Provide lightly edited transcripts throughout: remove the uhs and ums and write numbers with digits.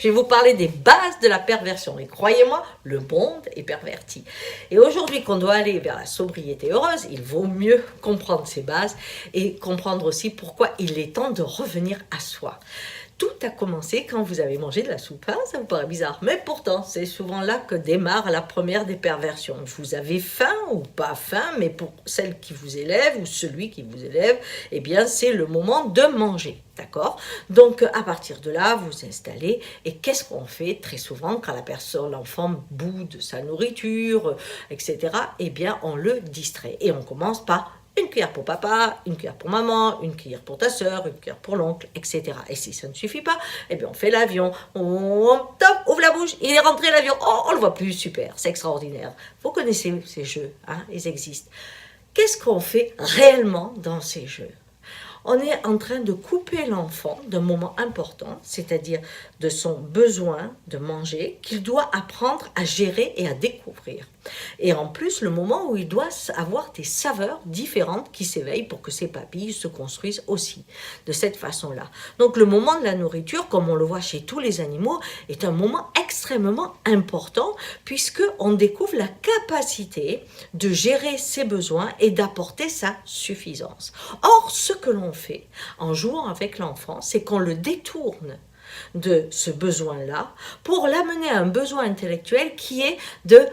Je vais vous parler des bases de la perversion. Et croyez-moi, le monde est perverti. Et aujourd'hui qu'on doit aller vers la sobriété heureuse, il vaut mieux comprendre ces bases et comprendre aussi pourquoi il est temps de revenir à soi. Tout a commencé quand vous avez mangé de la soupe, hein, ça vous paraît bizarre, mais pourtant c'est souvent là que démarre la première des perversions. Vous avez faim ou pas faim, mais pour celle qui vous élève ou celui qui vous élève, eh bien c'est le moment de manger, d'accord? Donc à partir de là, vous installez et qu'est-ce qu'on fait très souvent quand la personne, l'enfant boude sa nourriture, etc. Eh bien on le distrait et on commence par une cuillère pour papa, une cuillère pour maman, une cuillère pour ta soeur, une cuillère pour l'oncle, etc. Et si ça ne suffit pas, eh bien on fait l'avion. Top, ouvre la bouche, il est rentré l'avion. Oh, on le voit plus, super, c'est extraordinaire. Vous connaissez ces jeux, hein, ils existent. Qu'est-ce qu'on fait réellement dans ces jeux ? On est en train de couper l'enfant d'un moment important, c'est-à-dire de son besoin de manger, qu'il doit apprendre à gérer et à découvrir. Et en plus, le moment où il doit avoir des saveurs différentes qui s'éveillent pour que ses papilles se construisent aussi de cette façon-là. Donc le moment de la nourriture, comme on le voit chez tous les animaux, est un moment extrêmement important puisqu'on découvre la capacité de gérer ses besoins et d'apporter sa suffisance. Or, ce que l'on fait en jouant avec l'enfant, c'est qu'on le détourne de ce besoin-là pour l'amener à un besoin intellectuel qui est de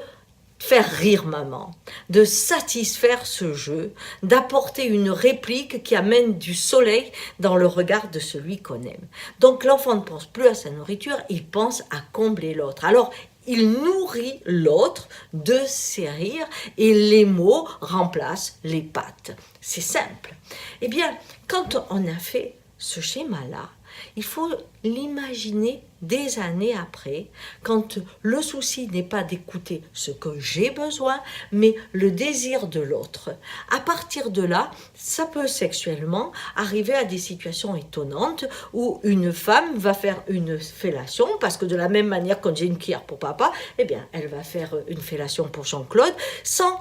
faire rire maman, de satisfaire ce jeu, d'apporter une réplique qui amène du soleil dans le regard de celui qu'on aime. Donc l'enfant ne pense plus à sa nourriture, il pense à combler l'autre. Alors il nourrit l'autre de ses rires et les mots remplacent les pattes. C'est simple. Eh bien, quand on a fait ce schéma-là, il faut l'imaginer des années après, quand le souci n'est pas d'écouter ce que j'ai besoin, mais le désir de l'autre. À partir de là, ça peut sexuellement arriver à des situations étonnantes où une femme va faire une fellation, parce que de la même manière quand j'ai une cuillère pour papa, eh bien, elle va faire une fellation pour Jean-Claude, sans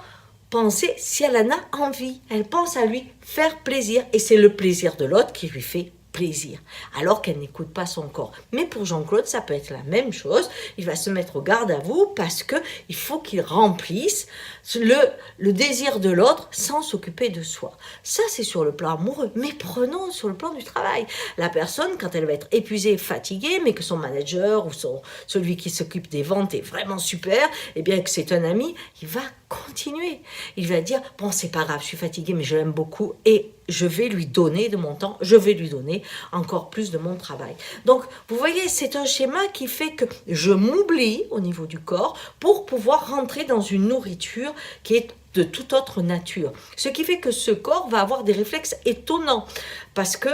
penser si elle en a envie. Elle pense à lui faire plaisir, et c'est le plaisir de l'autre qui lui fait plaisir, alors qu'elle n'écoute pas son corps. Mais pour Jean-Claude, ça peut être la même chose. Il va se mettre au garde à vous parce qu'il faut qu'il remplisse le désir de l'autre sans s'occuper de soi. Ça, c'est sur le plan amoureux. Mais prenons sur le plan du travail. La personne, quand elle va être épuisée, fatiguée, mais que son manager ou celui qui s'occupe des ventes est vraiment super, et bien que c'est un ami, il va continuer. Il va dire, bon, c'est pas grave, je suis fatiguée, mais je l'aime beaucoup et je vais lui donner de mon temps, je vais lui donner encore plus de mon travail. Donc, vous voyez, c'est un schéma qui fait que je m'oublie au niveau du corps pour pouvoir rentrer dans une nourriture qui est de toute autre nature. Ce qui fait que ce corps va avoir des réflexes étonnants parce que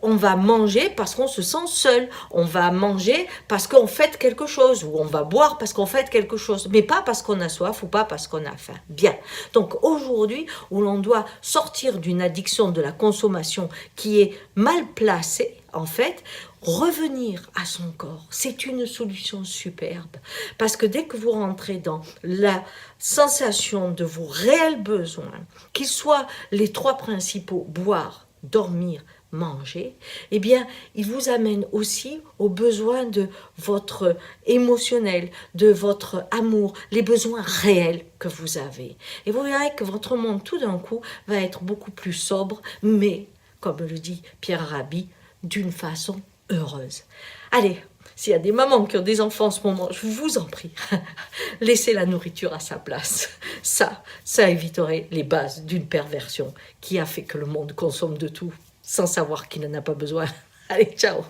on va manger parce qu'on se sent seul, on va manger parce qu'on fête quelque chose ou on va boire parce qu'on fête quelque chose, mais pas parce qu'on a soif ou pas parce qu'on a faim. Bien. Donc aujourd'hui, où l'on doit sortir d'une addiction de la consommation qui est mal placée, en fait, revenir à son corps, c'est une solution superbe. Parce que dès que vous rentrez dans la sensation de vos réels besoins, qu'ils soient les trois principaux, boire, dormir, manger, eh bien, il vous amène aussi aux besoins de votre émotionnel, de votre amour, les besoins réels que vous avez. Et vous verrez que votre monde, tout d'un coup, va être beaucoup plus sobre, mais, comme le dit Pierre Rabhi, d'une façon heureuse. Allez, s'il y a des mamans qui ont des enfants en ce moment, je vous en prie, laissez la nourriture à sa place. Ça éviterait les bases d'une perversion qui a fait que le monde consomme de tout sans savoir qu'il n'en a pas besoin. Allez, ciao!